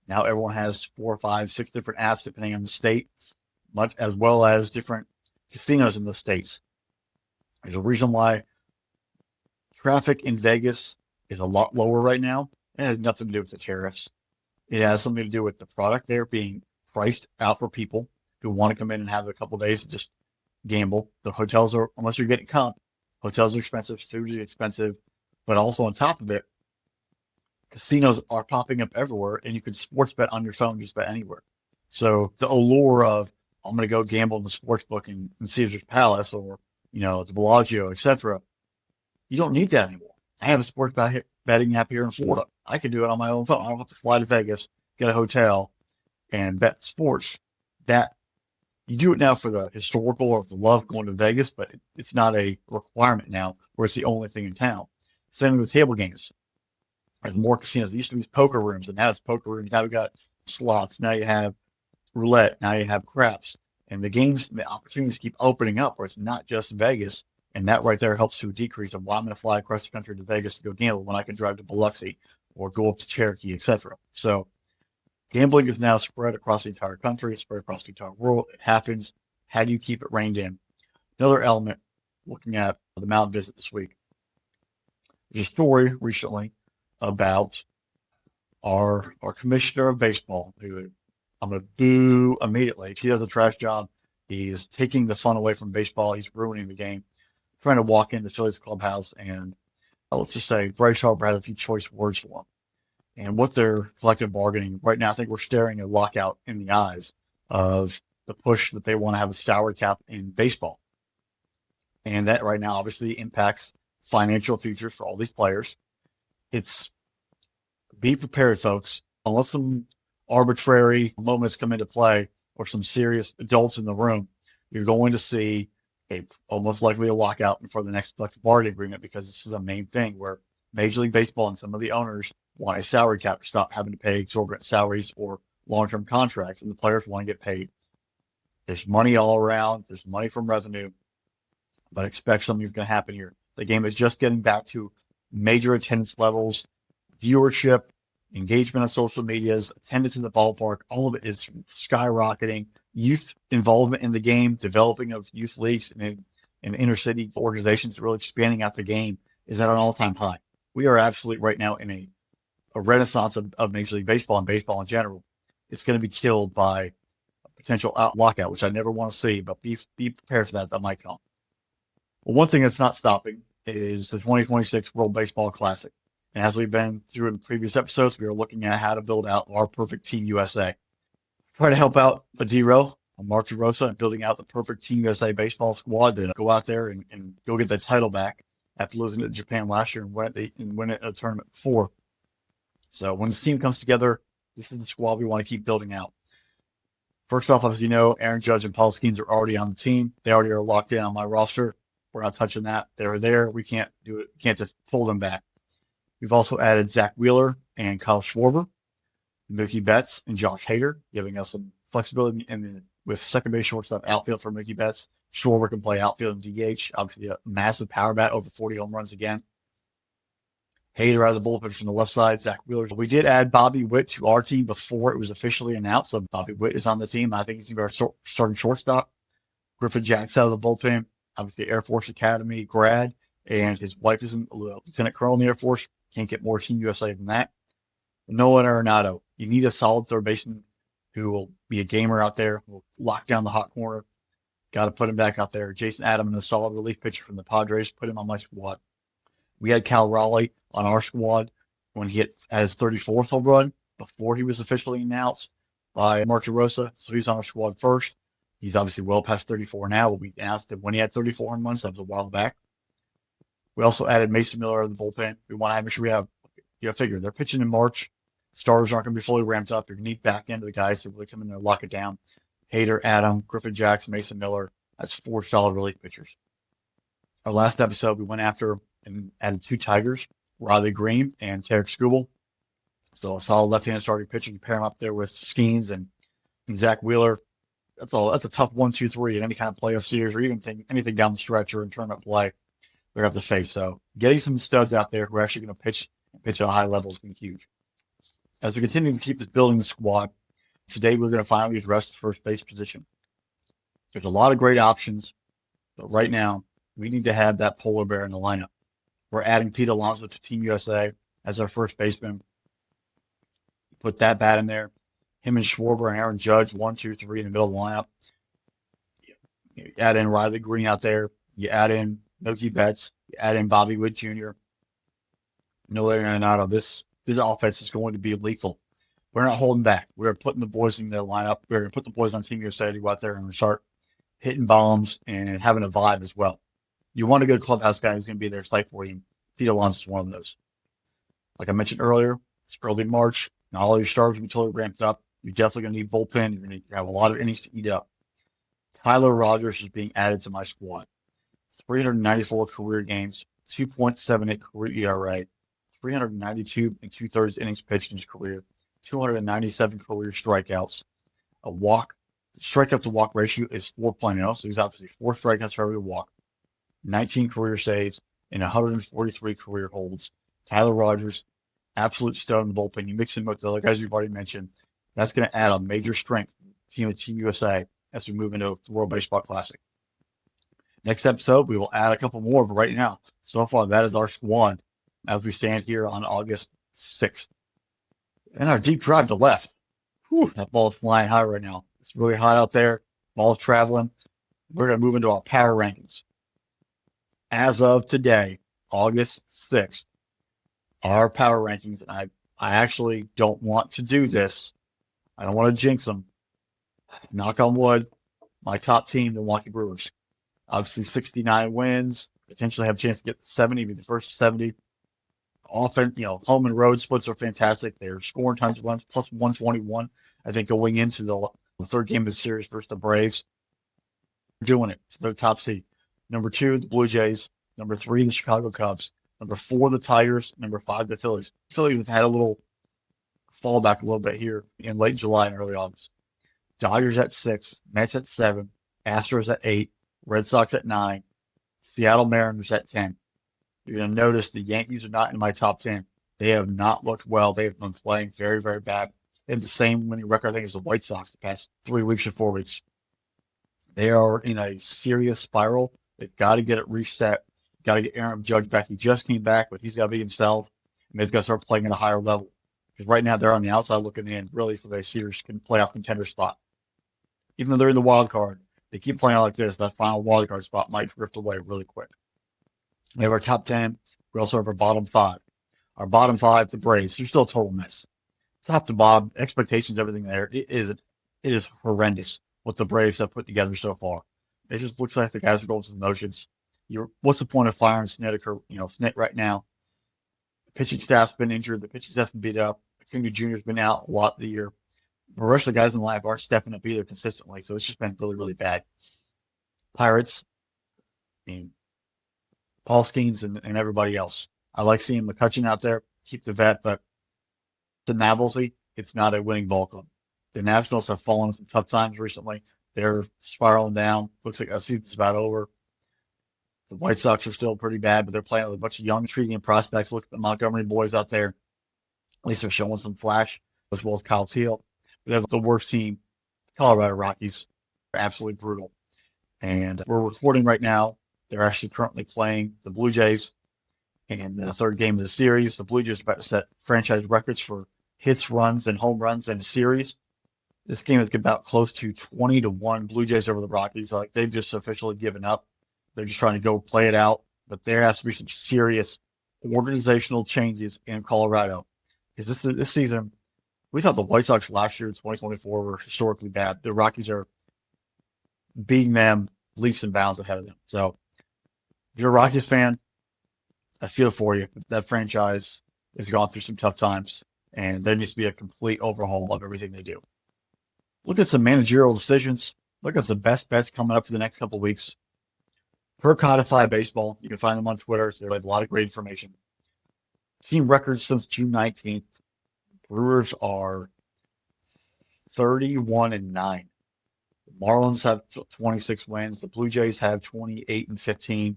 Now everyone has 4, 5, 6 different apps depending on the state, much as well as different casinos in the states. There's a reason why traffic in Vegas is a lot lower right now. It has nothing to do with the tariffs. It has something to do with the product there being priced out for people who want to come in and have a couple of days and just gamble. The hotels are, unless you're getting comp, hotels are expensive, food is expensive, but also on top of it, casinos are popping up everywhere, and you can sports bet on your phone just about anywhere. So the allure of I'm going to go gamble in the sports book in Caesar's Palace or the Bellagio, etc. You don't need that anymore. I have a sports betting app here in Florida. I can do it on my own phone. I don't have to fly to Vegas, get a hotel, and bet sports. That you do it now for the historical or the love going to Vegas, but it's not a requirement now where it's the only thing in town. Same with table games. There's more casinos. There used to be poker rooms, and now it's poker rooms. Now we got slots. Now you have roulette. Now you have craps. And the opportunities keep opening up where it's not just Vegas. And that right there helps to decrease of why I'm going to fly across the country to Vegas to go gamble when I can drive to Biloxi or go up to Cherokee, etc. So gambling is now spread across the entire country, spread across the entire world. It happens. How do you keep it reined in? Another element, looking at the Mound visit this week. There's a story recently about our commissioner of baseball, who I'm going to boo immediately. He does a trash job. He's taking the fun away from baseball. He's ruining the game. Trying to walk in the Phillies clubhouse and let's just say Bryce Harper had a few choice words for him. And what they're collective bargaining right now, I think we're staring a lockout in the eyes of the push that they want to have a salary cap in baseball. And that right now obviously impacts financial futures for all these players. It's be prepared, folks. Unless some arbitrary moments come into play or some serious adults in the room, you're going to see almost likely a lockout before the next collective bargaining agreement, because this is the main thing where Major League Baseball and some of the owners want a salary cap to stop having to pay exorbitant salaries or long-term contracts, and the players want to get paid. There's money all around. There's money from revenue, but expect something's going to happen here. The game is just getting back to major attendance levels, viewership, engagement on social medias, attendance in the ballpark. All of it is skyrocketing. Youth involvement in the game, developing of youth leagues and inner city organizations, really expanding out the game is at an all-time high. We are absolutely right now in a renaissance of Major League Baseball and baseball in general. It's going to be killed by a potential lockout, which I never want to see, but be prepared for that. That might come. Well, one thing that's not stopping is the 2026 World Baseball Classic. And as we've been through in previous episodes, we are looking at how to build out our perfect Team USA. Try to help out Adiro, Mark DeRosa, and building out the perfect Team USA baseball squad to go out there and go get that title back after losing to Japan last year and win it in a tournament before. So when this team comes together, this is the squad we want to keep building out. First off, as you know, Aaron Judge and Paul Skeens are already on the team. They already are locked in on my roster. We're not touching that. They're there. We can't do it. We can't just pull them back. We've also added Zach Wheeler and Kyle Schwarber, Mookie Betts, and Josh Hader, giving us some flexibility with second base, shortstop, outfield for Mookie Betts. Schwarber can play outfield and DH. Obviously, a massive power bat, over 40 home runs again. Hader out of the bullpen from the left side, Zach Wheeler. We did add Bobby Witt to our team before it was officially announced. So Bobby Witt is on the team. I think he's going to be our starting shortstop. Griffin Jackson out of the bullpen, obviously Air Force Academy grad, and his wife is a lieutenant colonel in the Air Force. Can't get more Team USA than that. Nolan Arenado. You need a solid third baseman who will be a gamer out there, will lock down the hot corner. Got to put him back out there. Jason Adams, a solid relief pitcher from the Padres, put him on my squad. We had Cal Raleigh on our squad when he hit at his 34th home run before he was officially announced by Mark DeRosa. So he's on our squad first. He's obviously well past 34 now, but we announced him when he had 34 home runs. That was a while back. We also added Mason Miller in the bullpen. We want to make sure we have, figure they're pitching in March. Starters aren't going to be fully ramped up. You're going to need back end of the guys to really come in there and lock it down. Hader, Adam, Griffin Jackson, Mason Miller. That's 4 solid relief pitchers. Our last episode, we went after and added 2 Tigers, Riley Green and Tarek Skubal. So a solid left-handed starting pitcher. You pair him up there with Skeens and Zach Wheeler. That's a tough 1-2-3 in any kind of playoff series or even anything down the stretch or in tournament play we have to face. So getting some studs out there who are actually going to pitch at a high level is going to be huge. As we continue to keep this building squad, today we're going to finally address the first base position. There's a lot of great options, but right now we need to have that polar bear in the lineup. We're adding Pete Alonso to Team USA as our first baseman. Put that bat in there. Him and Schwarber and Aaron Judge, 1, 2, 3 in the middle of the lineup. You add in Riley Green out there. You add in Mookie Betts. You add in Bobby Witt Jr. Nolan Arenado. This offense is going to be lethal. We're not holding back. We're putting the boys in their lineup. We're going to put the boys on Team USA to go out there and start hitting bombs and having a vibe as well. You want a good clubhouse guy who's going to be there to fight for you. Pete Alonso is one of those. Like I mentioned earlier, it's early March. Not all your stars will be totally ramped up. You're definitely going to need bullpen. You're going to have a lot of innings to eat up. Tyler Rogers is being added to my squad. 394 career games, 2.78 career ERA, 392 and 2/3 innings pitched in his career, 297 career strikeouts, a walk. Strikeout to walk ratio is 4.0, so he's obviously 4 strikeouts for every walk, 19 career saves, and 143 career holds. Tyler Rogers, absolute stud in the bullpen. You mix him with the other guys we've already mentioned. That's going to add a major strength to Team USA as we move into the World Baseball Classic. Next episode, we will add a couple more, but right now, so far, that is our squad as we stand here on August 6th. And our deep drive to left. Whew, that ball is flying high right now. It's really hot out there. Ball's traveling. We're going to move into our power rankings. As of today, August 6th, our power rankings, and I actually don't want to do this. I don't want to jinx them. Knock on wood, my top team, the Milwaukee Brewers. Obviously, 69 wins, potentially have a chance to get to 70, maybe the first 70. Often, home and road splits are fantastic. They're scoring tons of runs, plus 121. I think going into the third game of the series versus the Braves. They're doing it. It's their top seed. Number 2, the Blue Jays. Number 3, the Chicago Cubs. Number 4, the Tigers. Number 5, the Phillies. Phillies have had a little fallback a little bit here in late July and early August. Dodgers at 6, Mets at 7, Astros at 8, Red Sox at 9, Seattle Mariners at 10. You're going to notice the Yankees are not in my top 10. They have not looked well. They have been playing very, very bad. They have the same winning record, I think, as the White Sox the past 3 weeks or 4 weeks. They are in a serious spiral. They've got to get it reset. Got to get Aaron Judge back. He just came back, but he's got to be himself, and they've got to start playing at a higher level. Because right now they're on the outside looking in, really, for a serious playoff contender spot. Even though they're in the wild card, they keep playing like this, that final wild card spot might drift away really quick. We have our top 10. We also have our bottom 5. Our bottom 5, the Braves, they're still a total mess. Top to bottom, expectations, everything there. It is horrendous what the Braves have put together so far. It just looks like the guys are going through the motions. What's the point of firing Snedeker, Snit right now? The pitching staff's been injured. The pitching staff's been beat up. Acuna Jr. has been out a lot of the year. The rest of the guys in the lineup aren't stepping up either consistently, so it's just been really, really bad. Pirates, I mean, Paul Skeens and everybody else. I like seeing McCutcheon out there, keep the vet, but the Navalsy, it's not a winning ball club. The Nationals have fallen in some tough times recently. They're spiraling down. Looks like that season's about over. The White Sox are still pretty bad, but they're playing with a bunch of young, intriguing prospects. Look at the Montgomery boys out there. At least they're showing some flash, as well as Kyle Teal. They're the worst team, Colorado Rockies. They're absolutely brutal. And we're recording right now. They're actually currently playing the Blue Jays in the third game of the series. The Blue Jays are about to set franchise records for hits, runs, and home runs in a series. This game is about close to 20-1 Blue Jays over the Rockies. Like, they've just officially given up. They're just trying to go play it out. But there has to be some serious organizational changes in Colorado. Because this season, we thought the White Sox last year in 2024 were historically bad. The Rockies are beating them leaps and bounds ahead of them. So if you're a Rockies fan, I feel for you. That franchise has gone through some tough times, and there needs to be a complete overhaul of everything they do. Look at some managerial decisions. Look at some best bets coming up for the next couple of weeks. Per Codify Baseball, you can find them on Twitter. So they have a lot of great information. Team records since June 19th. Brewers are 31-9. The Marlins have 26 wins. The Blue Jays have 28-15.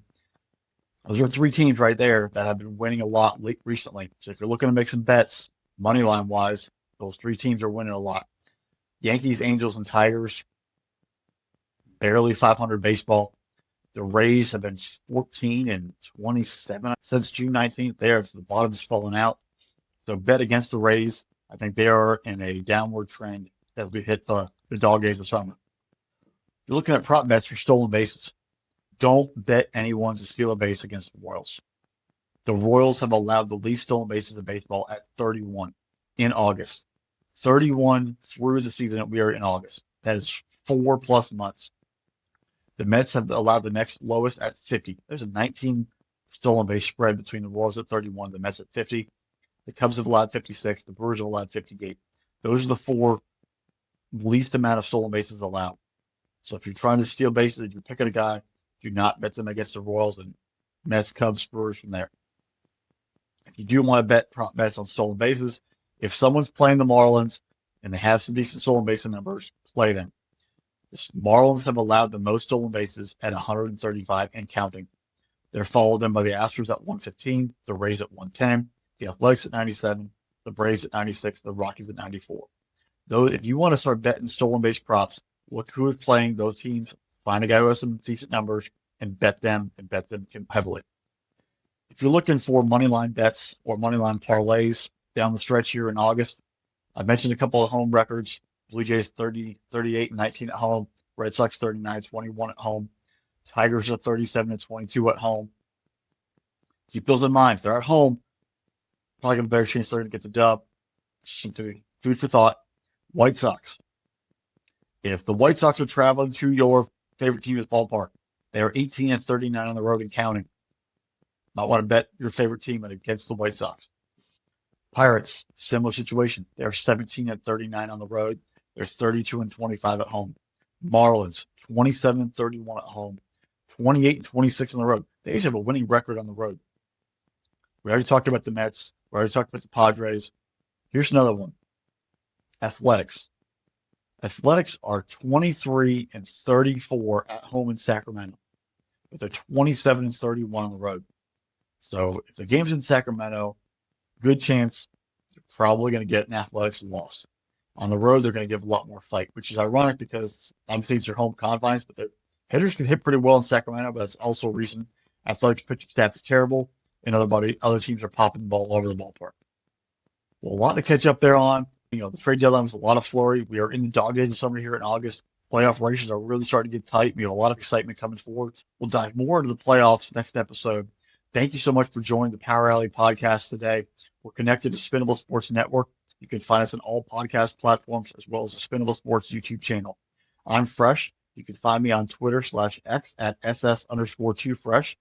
Those are three teams right there that have been winning a lot recently. So if you're looking to make some bets, money line wise, those three teams are winning a lot. Yankees, Angels, and Tigers, barely 500 baseball. The Rays have been 14-27 since June 19th. There, so the bottom's fallen out. So bet against the Rays. I think they are in a downward trend as we hit the dog days of summer. You're looking at prop bets for stolen bases. Don't bet anyone to steal a base against the Royals. The Royals have allowed the least stolen bases in baseball at 31 in August. 31 through the season that we are in August. That is 4+ months. The Mets have allowed the next lowest at 50. There's a 19 stolen base spread between the Royals at 31, the Mets at 50. The Cubs have allowed 56. The Brewers have allowed 58. Those are the four least amount of stolen bases allowed. So if you're trying to steal bases and you're picking a guy, do not bet them against the Royals and Mets, Cubs, Brewers from there. If you do want to bet prop bets on stolen bases, if someone's playing the Marlins and they have some decent stolen base numbers, play them. The Marlins have allowed the most stolen bases at 135 and counting. They're followed them by the Astros at 115, the Rays at 110, the Athletics at 97, the Braves at 96, the Rockies at 94. Though, if you want to start betting stolen base props, look who is playing those teams, find a guy who has some decent numbers, and bet them heavily. If you're looking for money line bets or money line parlays down the stretch here in August, I mentioned a couple of home records. Blue Jays 38-19 at home. Red Sox 39-21 at home. Tigers are 37-22 at home. Keep those in mind. If they're at home, probably got a better chance they're going to get the dub. Food for thought. White Sox. If the White Sox are traveling to your favorite team's ballpark, they are 18-39 on the road and counting. Might want to bet your favorite team against the White Sox. Pirates, similar situation. They're 17-39 on the road. They're 32-25 at home. Marlins, 27-31 at home. 28-26 on the road. They just have a winning record on the road. We already talked about the Mets. We already talked about the Padres. Here's another one. Athletics. Athletics are 23-34 at home in Sacramento. But they're 27-31 on the road. So if the game's in Sacramento, good chance you're probably going to get an Athletics loss. On the road, they're going to give a lot more fight, which is ironic because obviously it's their home confines, but their hitters can hit pretty well in Sacramento, but that's also a reason Athletics pitching staff is terrible, and other teams are popping the ball all over the ballpark. Well, a lot to catch up there on. The trade deadline was a lot of flurry. We are in the dog days of summer here in August. Playoff races are really starting to get tight. We have a lot of excitement coming forward. We'll dive more into the playoffs next episode. Thank you so much for joining the Power Alley podcast today. We're connected to Spinnable Sports Network. You can find us on all podcast platforms as well as the Spinnable Sports YouTube channel. I'm Fresh. You can find me on Twitter /X at SS_2Fresh.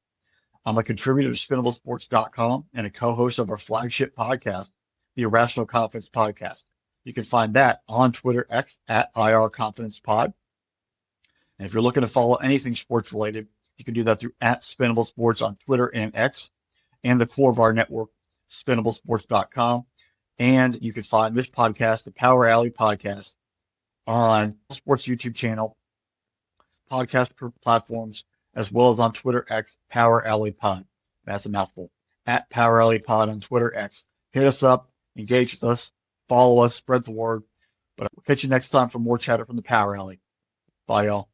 I'm a contributor to SpinnableSports.com and a co-host of our flagship podcast, the Irrational Confidence Podcast. You can find that on Twitter X at IR Confidence Pod. And if you're looking to follow anything sports related, you can do that through at Spinnable Sports on Twitter and X, and the core of our network, spinnablesports.com. And you can find this podcast, the Power Alley Podcast, on sports YouTube channel, podcast platforms, as well as on Twitter X, Power Alley Pod. That's a mouthful. At Power Alley Pod on Twitter X. Hit us up, engage with us, follow us, spread the word. But we'll catch you next time for more chatter from the Power Alley. Bye, y'all.